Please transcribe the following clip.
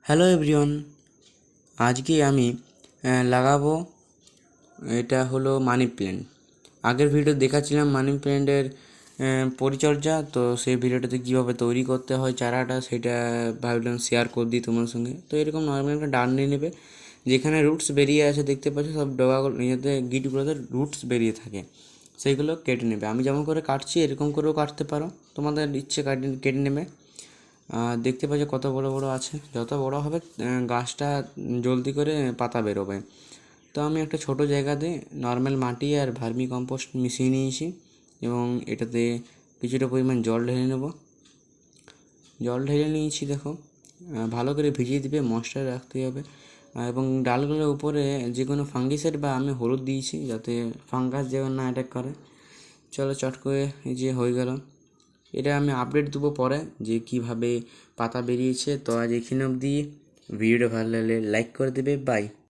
Hello everyone, আজকে আমি লাগাবো। এটা হলো মানি প্ল্যান্ট। আগের ভিডিও দেখাচ্ছিলাম মানি প্ল্যান্টের পরিচর্যা, তো সেই ভিডিওটাতে কীভাবে তৈরি করতে হয় চারাটা সেটা ভাবলাম শেয়ার করে দিই তোমার সঙ্গে। তো এরকম নর্মাল একটা ডাল নিয়ে নেবে, যেখানে রুটস বেরিয়ে আছে দেখতে পাচ্ছ, সব ডগাগুলো নিজেতে গিটগুলোতে রুটস বেরিয়ে থাকে, সেইগুলো কেটে নেবে। আমি যেমন করে কাটছি এরকম করেও কাটতে পারো, তোমাদের ইচ্ছে কেটে নেবে। দেখতে পাচ্ছ কত বড় বড় আছে, যত বড় হবে গাছটা জলদি করে পাতা বেরোবে। তো আমি একটা ছোট জায়গাতে নর্মাল মাটি আর ভার্মি কম্পোস্ট মিশিয়ে নিয়েছি এবং এটাতে কিছুটা পরিমাণ জল ঢেলে নেব। জল ঢেলে নিয়েছি, দেখো ভালো করে ভিজিয়ে দিবে, মশলা রাখতে হবে। এবং ডালগুলোর উপরে যে কোনো ফাঙ্গিসাইড বা আমি হলুদ দিয়েছি যাতে ফাঙ্গাস যেন না অ্যাটাক করে। চলো চট করে এই যে হয়ে গেল। এটা আমি আপডেট দেবো পরে যে কীভাবে পাতা বেরিয়েছে। তো আজ এখানে অবধি। ভিডিওটা ভালো লাগলে লাইক করে দেবে। বাই।